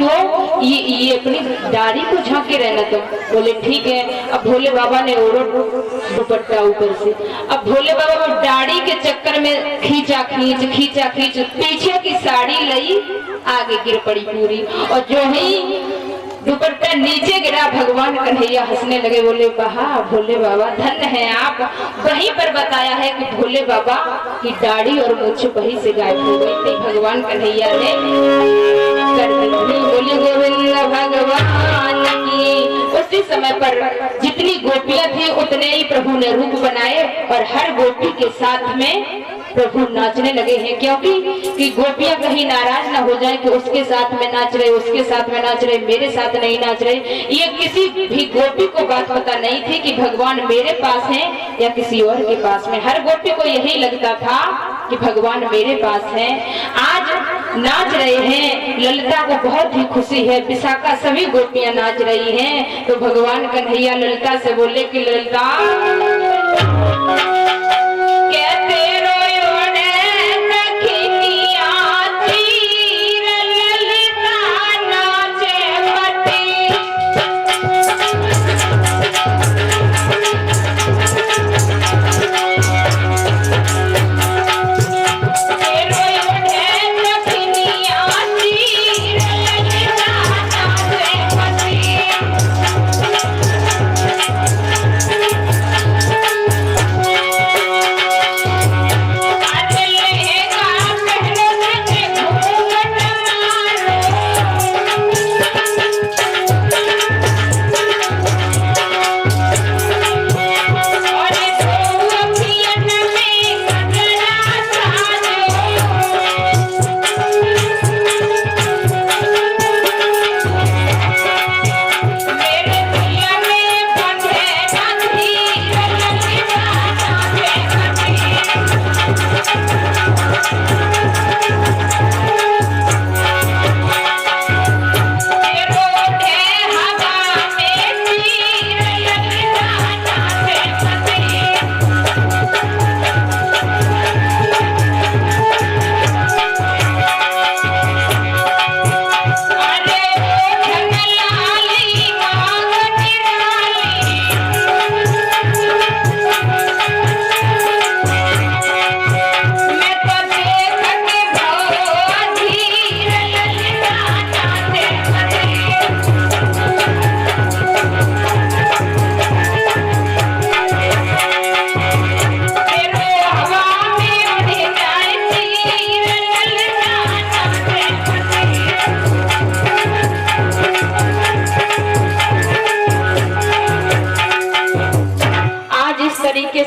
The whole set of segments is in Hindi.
क्यों, ये अपनी दाढ़ी को झांके रहना तुम। बोले ठीक है। अब भोले बाबा ने ओढ़ो दुपट्टा ऊपर से। अब भोले बाबा वो दाढ़ी के चक्कर में खींचा खींच पीछे की साड़ी लई आगे गिर पड़ी पूरी। और जो ही दुपट्टा नीचे गिरा, भगवान कन्हैया हंसने लगे। बोले वाह भोले बाबा धन्य है आप। वहीं पर बताया है कि भोले बाबा की दाढ़ी और मूंछ वहीं से गायब हो गई थी, भगवान कन्हैया ने कर दी। बोले गोविंद भगवान की। उसी समय पर जितनी गोपियां थी उतने ही प्रभु ने रूप बनाए और हर गोपी के साथ में प्रभु नाचने लगे हैं। क्योंकि कि गोपियां कहीं नाराज ना हो जाए कि उसके साथ में नाच रहे, उसके साथ में नाच रहे, मेरे साथ नहीं नाच रहे। ये किसी भी गोपी को बात पता नहीं थी कि भगवान मेरे पास हैं या किसी और के पास में। हर गोपी को यही लगता था कि भगवान मेरे पास हैं। आज नाच रहे हैं, ललिता को बहुत ही खुशी है, विशाखा सभी गोपियां नाच रही हैं। तो भगवान कन्हैया ललिता से बोले कि ललिता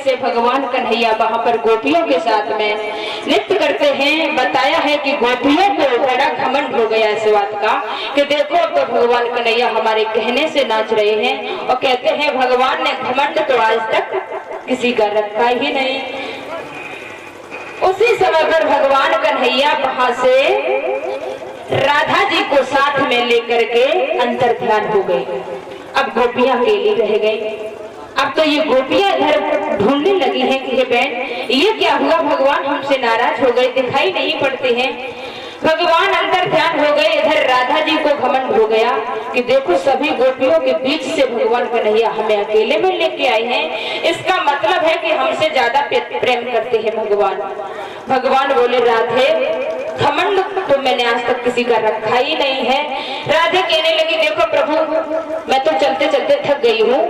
से भगवान कन्हैया वहां पर गोपियों के साथ में नृत्य करते हैं। बताया है कि गोपियों को बड़ा घमंड हो गया इस बात का कि देखो तो भगवान कन्हैया हमारे कहने से नाच रहे हैं। और कहते हैं भगवान ने घमंड तो आज तक किसी का रखा ही नहीं। उसी समय पर भगवान कन्हैया वहां से राधा जी को साथ में लेकर के अंतर ध्यान हो गए। अब गोपियां अकेली रह गई। अब तो ये गोपियां इधर ढूंढने लगी हैं कि बहन ये क्या हुआ, भगवान हमसे नाराज हो गए, दिखाई नहीं पड़ते हैं। भगवान अंतर ध्यान हो गए। इधर राधा जी को घमंड हो गया कि देखो सभी गोपियों के बीच से भगवान कन्हैया हमें अकेले में लेके आए हैं। इसका मतलब है कि हमसे ज्यादा प्रेम करते हैं भगवान। भगवान बोले राधे घमंड तो मैंने आज तक किसी का रखा ही नहीं है। राधे कहने लगी देखो प्रभु मैं तो चलते चलते थक गई हूँ,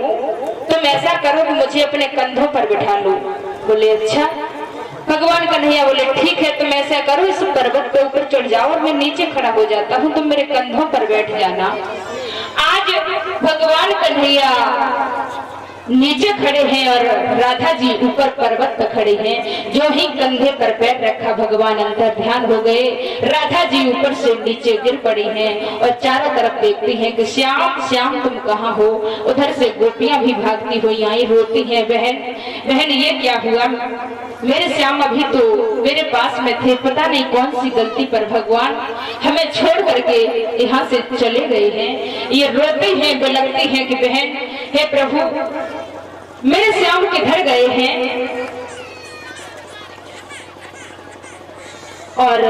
तुम ऐसा करो कि मुझे अपने कंधों पर बिठा लो। बोले अच्छा। भगवान कन्हैया बोले ठीक है तुम ऐसा करो इस पर्वत पे ऊपर चढ़ जाओ और मैं नीचे खड़ा हो जाता हूँ, तुम मेरे कंधों पर बैठ जाना। आज भगवान कन्हैया नीचे खड़े हैं और राधा जी ऊपर पर्वत पर खड़े हैं। जो ही कंधे पर पैर रखा भगवान अंतर ध्यान हो गए। राधा जी ऊपर से नीचे गिर पड़ी हैं और चारों तरफ देखती हैं कि श्याम श्याम तुम कहाँ हो। उधर से गोपियां भी भागती हुई आई, रोती हैं बहन बहन ये क्या हुआ, मेरे श्याम अभी तो मेरे पास में थे, पता नहीं कौन सी गलती पर भगवान हमें छोड़ करके यहाँ से चले गए हैं। ये रोती हैं बिलखती हैं कि बहन हे प्रभु मेरे श्याम किधर गए हैं। और